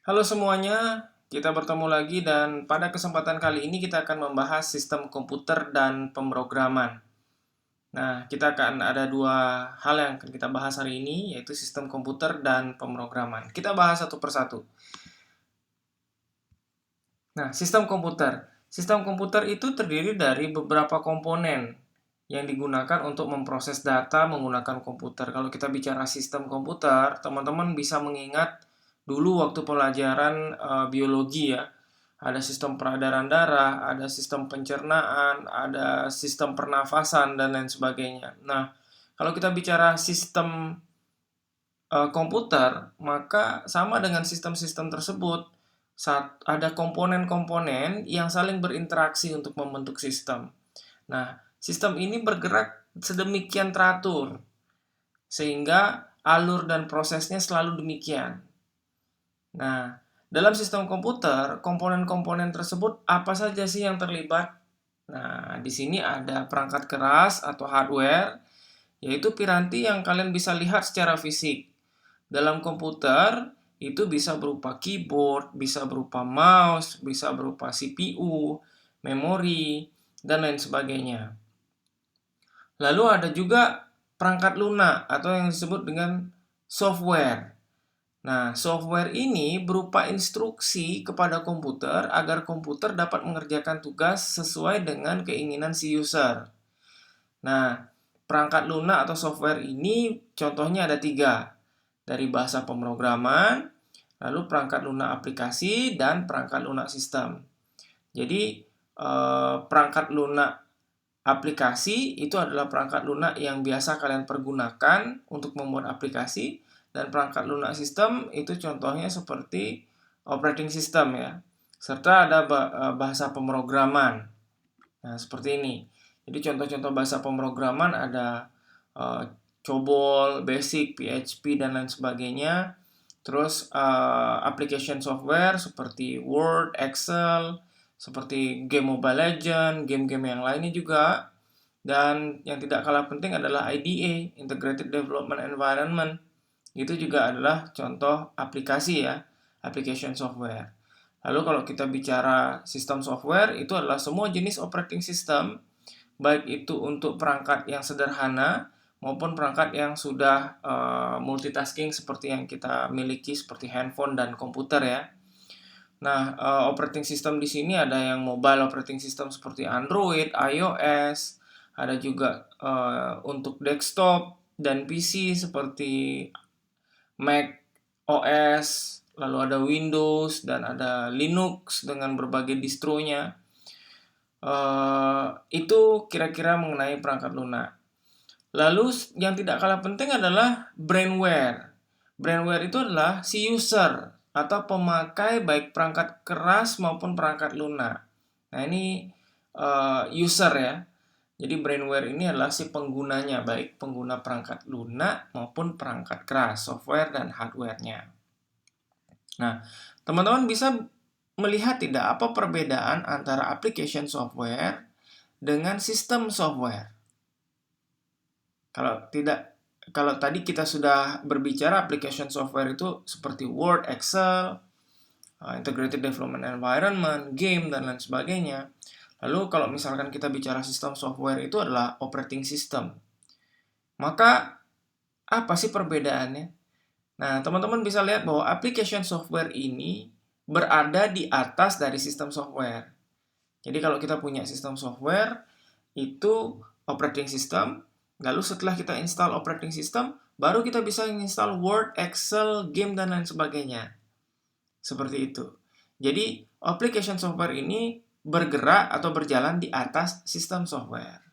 Halo semuanya, kita bertemu lagi dan pada kesempatan kali ini kita akan membahas sistem komputer dan pemrograman. Nah, kita akan ada dua hal yang akan kita bahas hari ini, yaitu sistem komputer dan pemrograman. Kita bahas satu persatu. Nah, sistem komputer. Sistem komputer itu terdiri dari beberapa komponen yang digunakan untuk memproses data menggunakan komputer. Kalau kita bicara sistem komputer, teman-teman bisa mengingat dulu waktu pelajaran biologi ya. Ada sistem peredaran darah, ada sistem pencernaan, ada sistem pernafasan, dan lain sebagainya. Nah, kalau kita bicara sistem komputer, maka sama dengan sistem-sistem tersebut, ada komponen-komponen yang saling berinteraksi untuk membentuk sistem. Nah, sistem ini bergerak sedemikian teratur, sehingga alur dan prosesnya selalu demikian. Nah, dalam sistem komputer, komponen-komponen tersebut apa saja sih yang terlibat? Nah, di sini ada perangkat keras atau hardware, yaitu piranti yang kalian bisa lihat secara fisik. Dalam komputer, itu bisa berupa keyboard, bisa berupa mouse, bisa berupa CPU, memori, dan lain sebagainya. Lalu ada juga perangkat lunak atau yang disebut dengan software. Nah, software ini berupa instruksi kepada komputer agar komputer dapat mengerjakan tugas sesuai dengan keinginan si user. Nah, perangkat lunak atau software ini contohnya ada 3. Dari bahasa pemrograman, lalu perangkat lunak aplikasi, dan perangkat lunak sistem. Jadi, perangkat lunak aplikasi itu adalah perangkat lunak yang biasa kalian pergunakan untuk membuat aplikasi, dan perangkat lunak sistem itu contohnya seperti operating system ya. Serta ada bahasa pemrograman. Nah, seperti ini. Jadi contoh-contoh bahasa pemrograman ada COBOL, BASIC, PHP, dan lain sebagainya. Terus application software seperti Word, Excel, seperti game Mobile Legends, game-game yang lainnya juga. Dan yang tidak kalah penting adalah IDE, Integrated Development Environment. Itu juga adalah contoh aplikasi ya, application software. Lalu kalau kita bicara sistem software, itu adalah semua jenis operating system, baik itu untuk perangkat yang sederhana maupun perangkat yang sudah multitasking seperti yang kita miliki seperti handphone dan komputer ya. Nah, operating system di sini ada yang mobile operating system seperti Android, iOS, ada juga untuk desktop dan PC seperti Mac OS, lalu ada Windows dan ada Linux dengan berbagai distronya. Itu kira-kira mengenai perangkat lunak. Lalu yang tidak kalah penting adalah brainware. Brainware itu adalah si user atau pemakai baik perangkat keras maupun perangkat lunak. Nah, ini user ya. Jadi brainware ini adalah si penggunanya, baik pengguna perangkat lunak maupun perangkat keras, software dan hardware-nya. Nah, teman-teman bisa melihat tidak apa perbedaan antara application software dengan sistem software. Kalau tadi kita sudah berbicara application software itu seperti Word, Excel, Integrated Development Environment, game, dan lain sebagainya. Lalu kalau misalkan kita bicara sistem software itu adalah operating system. Maka apa sih perbedaannya? Nah, teman-teman bisa lihat bahwa application software ini berada di atas dari sistem software. Jadi kalau kita punya sistem software, itu operating system, lalu setelah kita install operating system, baru kita bisa install Word, Excel, game, dan lain sebagainya. Seperti itu. Jadi, application software ini bergerak atau berjalan di atas sistem software.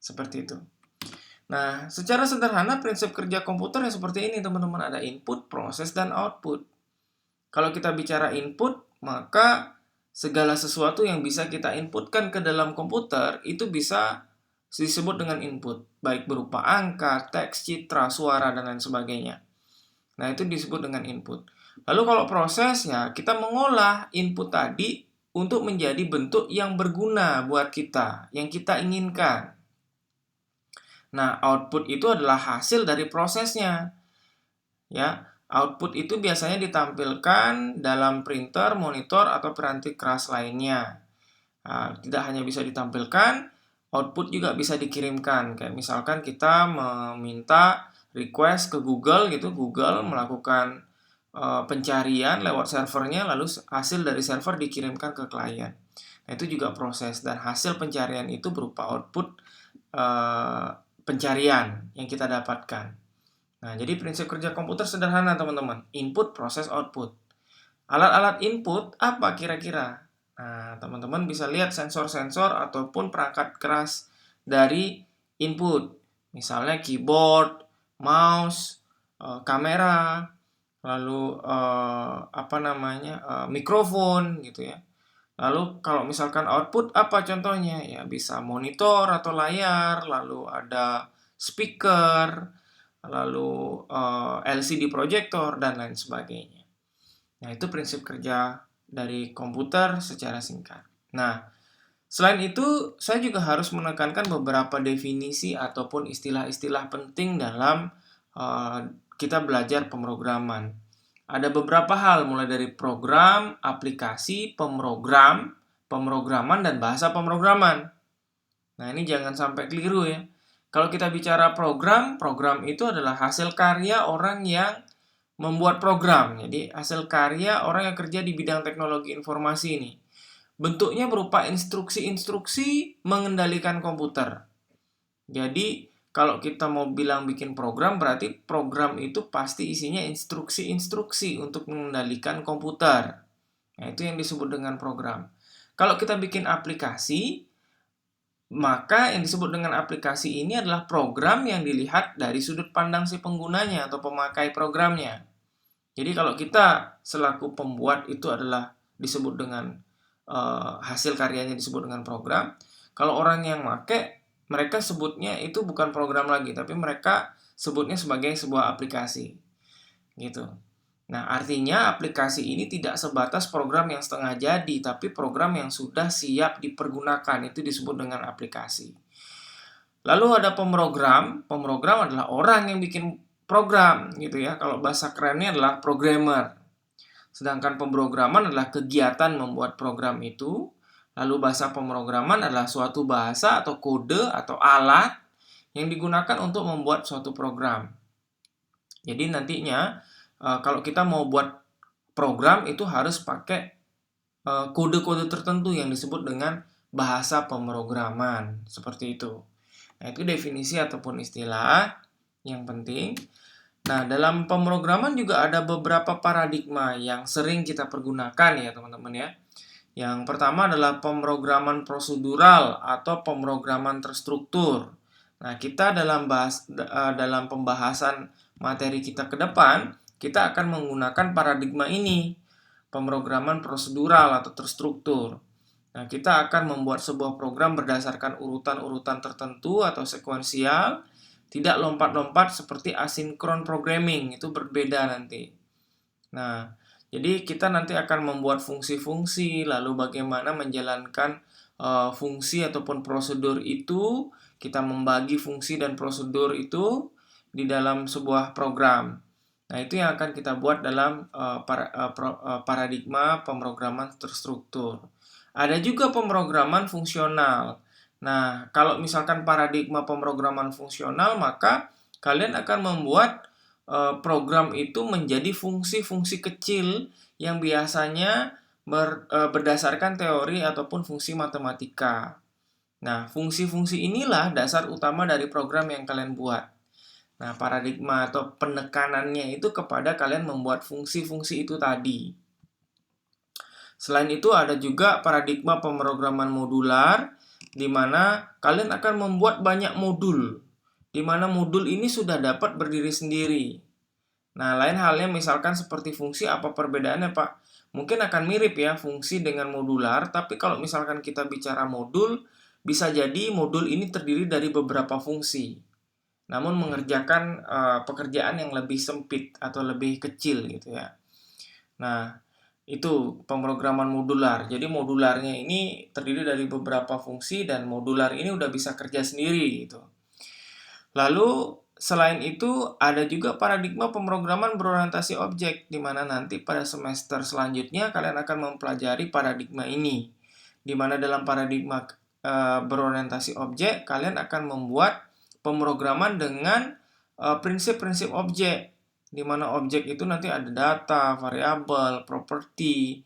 Seperti itu. Nah, secara sederhana prinsip kerja komputer ya seperti ini teman-teman. Ada input, proses, dan output. Kalau kita bicara input, maka segala sesuatu yang bisa kita inputkan ke dalam komputer itu bisa disebut dengan input. Baik berupa angka, teks, citra, suara, dan lain sebagainya. Nah, itu disebut dengan input. Lalu kalau proses, ya kita mengolah input tadi untuk menjadi bentuk yang berguna buat kita, yang kita inginkan. Nah, output itu adalah hasil dari prosesnya. Ya, Output itu biasanya ditampilkan dalam printer, monitor, atau peranti keras lainnya. Nah, tidak hanya bisa ditampilkan, output juga bisa dikirimkan. Kayak misalkan kita meminta request ke Google gitu, Google melakukan pencarian lewat servernya, lalu hasil dari server dikirimkan ke klien. Nah, itu juga proses, dan hasil pencarian itu berupa output pencarian yang kita dapatkan. Nah, jadi prinsip kerja komputer sederhana, teman-teman. Input, proses, output. Alat-alat input apa kira-kira? Nah, teman-teman bisa lihat sensor-sensor ataupun perangkat keras dari input. Misalnya keyboard, mouse, kamera, lalu mikrofon gitu ya. Lalu kalau misalkan output apa contohnya? Ya bisa monitor atau layar, lalu ada speaker, lalu LCD projector, dan lain sebagainya. Nah, itu prinsip kerja dari komputer secara singkat. Nah, selain itu, saya juga harus menekankan beberapa definisi ataupun istilah-istilah penting dalam kita belajar pemrograman. Ada beberapa hal, mulai dari program, aplikasi, pemrograman, dan bahasa pemrograman. Nah, ini jangan sampai keliru ya. Kalau kita bicara program itu adalah hasil karya orang yang membuat program. Jadi, hasil karya orang yang kerja di bidang teknologi informasi ini. Bentuknya berupa instruksi-instruksi mengendalikan komputer. Jadi, kalau kita mau bilang bikin program, berarti program itu pasti isinya instruksi-instruksi untuk mengendalikan komputer. Nah, itu yang disebut dengan program. Kalau kita bikin aplikasi, maka yang disebut dengan aplikasi ini adalah program yang dilihat dari sudut pandang si penggunanya atau pemakai programnya. Jadi kalau kita selaku pembuat itu adalah disebut dengan hasil karyanya disebut dengan program. Kalau orang yang make, mereka sebutnya itu bukan program lagi, tapi mereka sebutnya sebagai sebuah aplikasi. Gitu. Nah, artinya aplikasi ini tidak sebatas program yang setengah jadi, tapi program yang sudah siap dipergunakan, itu disebut dengan aplikasi. Lalu ada pemrogram adalah orang yang bikin program, gitu ya. Kalau bahasa kerennya adalah programmer. Sedangkan pemrograman adalah kegiatan membuat program itu. Lalu bahasa pemrograman adalah suatu bahasa atau kode atau alat yang digunakan untuk membuat suatu program. Jadi nantinya kalau kita mau buat program itu harus pakai kode-kode tertentu yang disebut dengan bahasa pemrograman, seperti itu. Nah, itu definisi ataupun istilah yang penting. Nah, dalam pemrograman juga ada beberapa paradigma yang sering kita pergunakan ya, teman-teman ya. Yang pertama adalah pemrograman prosedural atau pemrograman terstruktur. Nah, kita dalam pembahasan materi kita ke depan, kita akan menggunakan paradigma ini, pemrograman prosedural atau terstruktur. Nah, kita akan membuat sebuah program berdasarkan urutan-urutan tertentu atau sekuensial, tidak lompat-lompat seperti asinkron programming, itu berbeda nanti. Nah, jadi kita nanti akan membuat fungsi-fungsi, lalu bagaimana menjalankan fungsi ataupun prosedur itu, kita membagi fungsi dan prosedur itu di dalam sebuah program. Nah, itu yang akan kita buat dalam paradigma pemrograman terstruktur. Ada juga pemrograman fungsional. Nah, kalau misalkan paradigma pemrograman fungsional, maka kalian akan membuat program itu menjadi fungsi-fungsi kecil yang biasanya berdasarkan teori ataupun fungsi matematika. Nah, fungsi-fungsi inilah dasar utama dari program yang kalian buat. Nah, paradigma atau penekanannya itu kepada kalian membuat fungsi-fungsi itu tadi. Selain itu ada juga paradigma pemrograman modular, di mana kalian akan membuat banyak modul, di mana modul ini sudah dapat berdiri sendiri. Nah, lain halnya misalkan seperti fungsi, apa perbedaannya, Pak? Mungkin akan mirip ya fungsi dengan modular, tapi kalau misalkan kita bicara modul, bisa jadi modul ini terdiri dari beberapa fungsi, namun mengerjakan pekerjaan yang lebih sempit atau lebih kecil gitu ya. Nah, itu pemrograman modular. Jadi modularnya ini terdiri dari beberapa fungsi dan modular ini udah bisa kerja sendiri gitu. Lalu selain itu, ada juga paradigma pemrograman berorientasi objek, di mana nanti pada semester selanjutnya kalian akan mempelajari paradigma ini. Di mana dalam paradigma berorientasi objek, kalian akan membuat pemrograman dengan prinsip-prinsip objek, di mana objek itu nanti ada data, variabel, properti,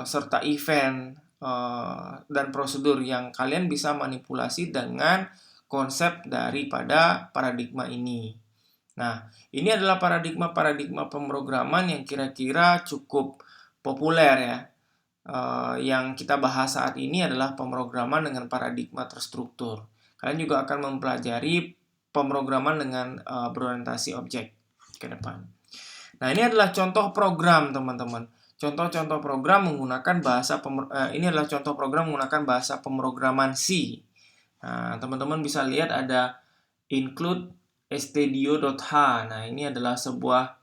serta event, dan prosedur yang kalian bisa manipulasi dengan konsep daripada paradigma ini. Nah, ini adalah paradigma-paradigma pemrograman yang kira-kira cukup populer ya. Yang kita bahas saat ini adalah pemrograman dengan paradigma terstruktur. Kalian juga akan mempelajari pemrograman dengan berorientasi objek ke depan. Nah, ini adalah contoh program, teman-teman. Contoh-contoh program menggunakan ini adalah contoh program menggunakan bahasa pemrograman C. Nah, teman-teman bisa lihat ada include stdio.h. Nah, ini adalah sebuah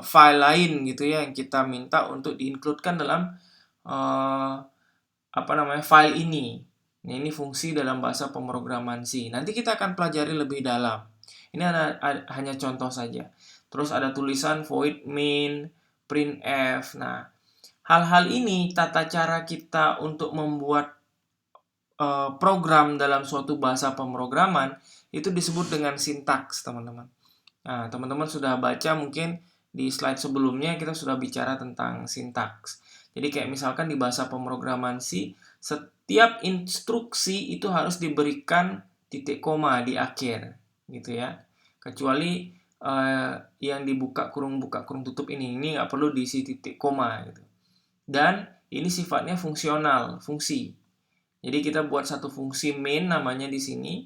file lain gitu ya yang kita minta untuk diinkludkan dalam file ini. Nah, ini fungsi dalam bahasa pemrograman C. Nanti kita akan pelajari lebih dalam. Ini hanya contoh saja. Terus ada tulisan void main, printf. Nah, hal-hal ini tata cara kita untuk membuat program dalam suatu bahasa pemrograman itu disebut dengan sintaks, teman-teman. Nah, teman-teman sudah baca mungkin di slide sebelumnya kita sudah bicara tentang sintaks. Jadi kayak misalkan di bahasa pemrograman C, setiap instruksi itu harus diberikan titik koma di akhir, gitu ya. Kecuali yang buka kurung tutup ini nggak perlu diisi titik koma gitu. Dan ini sifatnya fungsional, fungsi. Jadi kita buat satu fungsi main namanya di sini.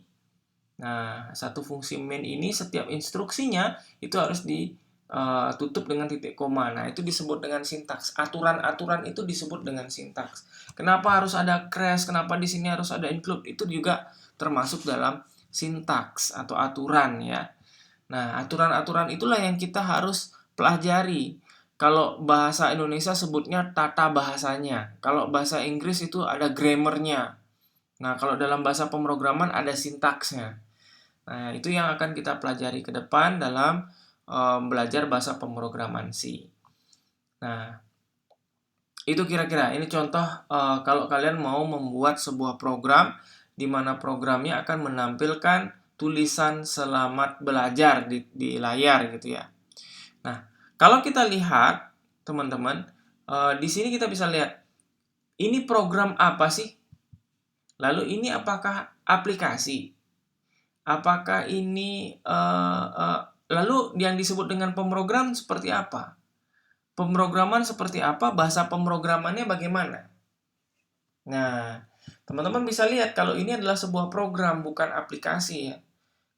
Nah, satu fungsi main ini setiap instruksinya itu harus ditutup dengan titik koma. Nah, itu disebut dengan sintaks. Aturan-aturan itu disebut dengan sintaks. Kenapa harus ada crash? Kenapa di sini harus ada include? Itu juga termasuk dalam sintaks atau aturan ya. Nah, aturan-aturan itulah yang kita harus pelajari. Kalau bahasa Indonesia sebutnya tata bahasanya. Kalau bahasa Inggris itu ada grammarnya. Nah, kalau dalam bahasa pemrograman ada sintaksnya. Nah, itu yang akan kita pelajari ke depan dalam belajar bahasa pemrograman C. Nah, itu kira-kira. Ini contoh kalau kalian mau membuat sebuah program di mana programnya akan menampilkan tulisan selamat belajar di layar gitu ya. Nah, kalau kita lihat, teman-teman, di sini kita bisa lihat, ini program apa sih? Lalu ini apakah aplikasi? Apakah ini, lalu yang disebut dengan pemrogram seperti apa? Pemrograman seperti apa? Bahasa pemrogramannya bagaimana? Nah, teman-teman bisa lihat kalau ini adalah sebuah program, bukan aplikasi ya.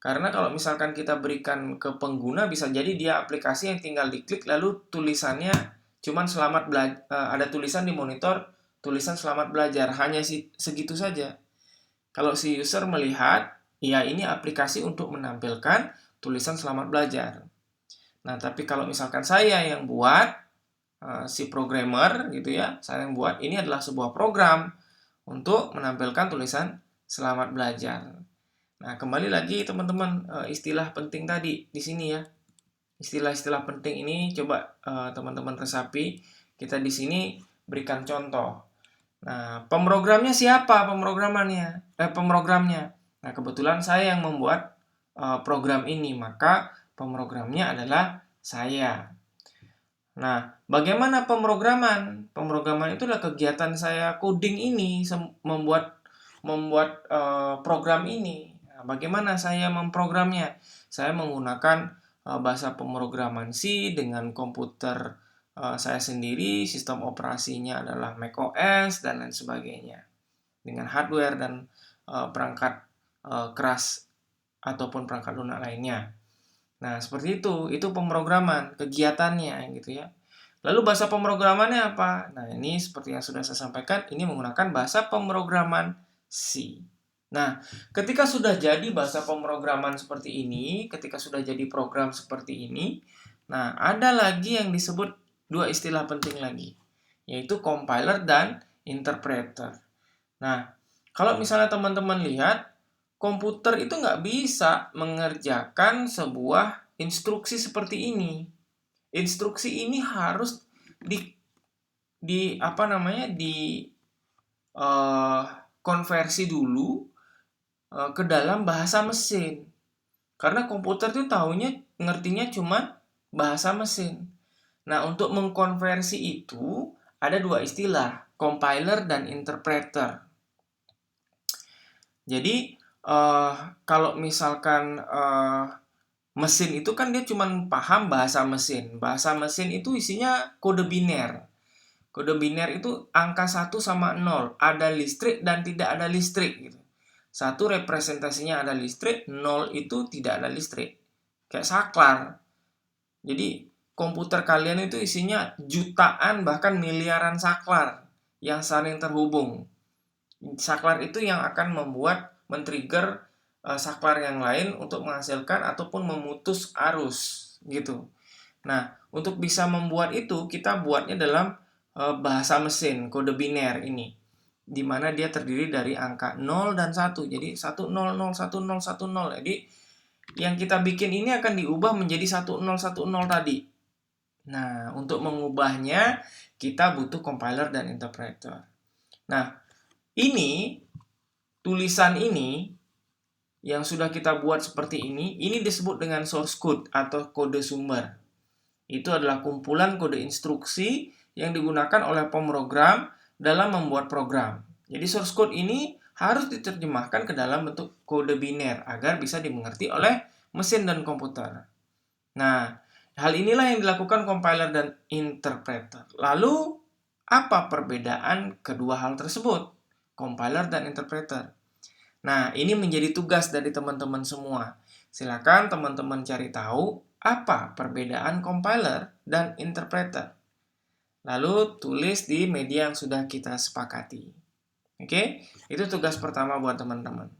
Karena kalau misalkan kita berikan ke pengguna, bisa jadi dia aplikasi yang tinggal diklik lalu tulisannya cuman ada tulisan di monitor, tulisan selamat belajar, hanya segitu saja. Kalau si user melihat, ya ini aplikasi untuk menampilkan tulisan selamat belajar. Nah, tapi kalau misalkan saya yang buat, si programmer gitu ya, saya yang buat, ini adalah sebuah program untuk menampilkan tulisan selamat belajar. Nah, kembali lagi teman-teman, istilah penting tadi di sini ya. Istilah-istilah penting ini coba teman-teman resapi. Kita di sini berikan contoh. Nah, pemrogramnya siapa pemrogramnya? Nah, kebetulan saya yang membuat program ini, maka pemrogramnya adalah saya. Nah, bagaimana pemrograman? Pemrograman itu adalah kegiatan saya coding ini, membuat program ini. Bagaimana saya memprogramnya? Saya menggunakan bahasa pemrograman C dengan komputer saya sendiri, sistem operasinya adalah macOS dan lain sebagainya. Dengan hardware dan perangkat keras ataupun perangkat lunak lainnya. Nah, seperti itu pemrograman, kegiatannya gitu ya. Lalu bahasa pemrogramannya apa? Nah, ini seperti yang sudah saya sampaikan, ini menggunakan bahasa pemrograman C. Nah, ketika sudah jadi bahasa pemrograman seperti ini, ketika sudah jadi program seperti ini, nah ada lagi yang disebut dua istilah penting lagi, yaitu compiler dan interpreter. Nah, kalau misalnya teman-teman lihat, komputer itu nggak bisa mengerjakan sebuah instruksi seperti ini. Instruksi ini harus konversi dulu ke dalam bahasa mesin. Karena komputer tuh ngertinya cuma bahasa mesin. Nah, untuk mengkonversi itu ada dua istilah, compiler dan interpreter. Jadi, kalau misalkan mesin itu kan dia cuma paham bahasa mesin. Bahasa mesin itu isinya kode biner. Kode biner itu angka 1 sama 0, ada listrik dan tidak ada listrik gitu. 1 representasinya ada listrik, 0 itu tidak ada listrik. Kayak saklar. Jadi komputer kalian itu isinya jutaan bahkan miliaran saklar yang saling terhubung. Saklar itu yang akan men-trigger saklar yang lain untuk menghasilkan ataupun memutus arus gitu. Nah, untuk bisa membuat itu kita buatnya dalam bahasa mesin, kode biner ini, di mana dia terdiri dari angka 0 dan 1. Jadi 100 1010. Jadi yang kita bikin ini akan diubah menjadi 1010 tadi. Nah, untuk mengubahnya kita butuh compiler dan interpreter. Nah, tulisan ini yang sudah kita buat seperti ini disebut dengan source code atau kode sumber. Itu adalah kumpulan kode instruksi yang digunakan oleh pemrogram dalam membuat program. Jadi source code ini harus diterjemahkan ke dalam bentuk kode biner agar bisa dimengerti oleh mesin dan komputer. Nah, hal inilah yang dilakukan compiler dan interpreter. Lalu, apa perbedaan kedua hal tersebut? Compiler dan interpreter. Nah, ini menjadi tugas dari teman-teman semua. Silakan teman-teman cari tahu apa perbedaan compiler dan interpreter. Lalu tulis di media yang sudah kita sepakati. Oke, itu tugas pertama buat teman-teman.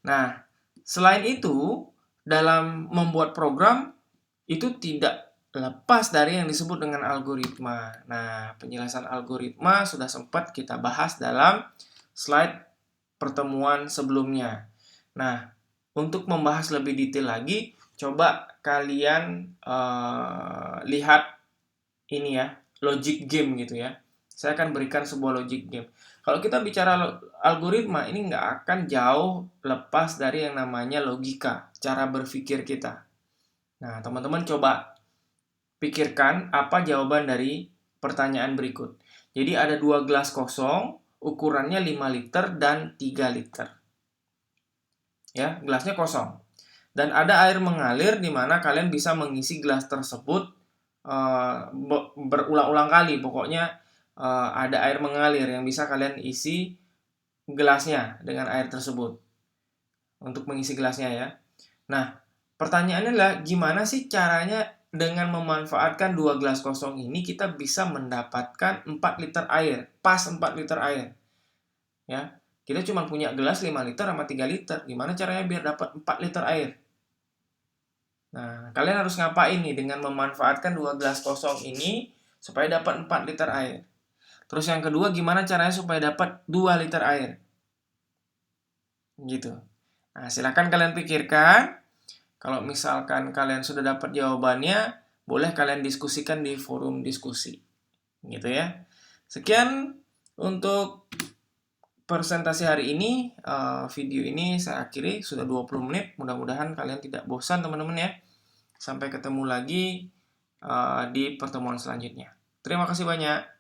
Nah, selain itu, dalam membuat program, itu tidak lepas dari yang disebut dengan algoritma. Nah, penjelasan algoritma sudah sempat kita bahas dalam slide pertemuan sebelumnya. Nah, untuk membahas lebih detail lagi, coba kalian lihat ini ya, logic game gitu ya. Saya akan berikan sebuah logic game. Kalau kita bicara algoritma, ini nggak akan jauh lepas dari yang namanya logika, cara berpikir kita. Nah, teman-teman coba pikirkan apa jawaban dari pertanyaan berikut. Jadi ada 2 gelas kosong, ukurannya 5 liter dan 3 liter. Ya, gelasnya kosong. Dan ada air mengalir di mana kalian bisa mengisi gelas tersebut berulang-ulang kali. Pokoknya ada air mengalir yang bisa kalian isi gelasnya dengan air tersebut. Untuk mengisi gelasnya ya. Nah, pertanyaannya adalah gimana sih caranya dengan memanfaatkan 2 gelas kosong ini kita bisa mendapatkan 4 liter air, pas 4 liter air. Ya, kita cuma punya gelas 5 liter sama 3 liter. Gimana caranya biar dapat 4 liter air? Nah, kalian harus ngapain nih dengan memanfaatkan 2 gelas kosong ini supaya dapat 4 liter air? Terus yang kedua, gimana caranya supaya dapat 2 liter air? Gitu. Nah, silakan kalian pikirkan. Kalau misalkan kalian sudah dapat jawabannya, boleh kalian diskusikan di forum diskusi. Gitu ya. Sekian untuk presentasi hari ini. Video ini saya akhiri, sudah 20 menit. Mudah-mudahan kalian tidak bosan teman-teman ya. Sampai ketemu lagi di pertemuan selanjutnya. Terima kasih banyak.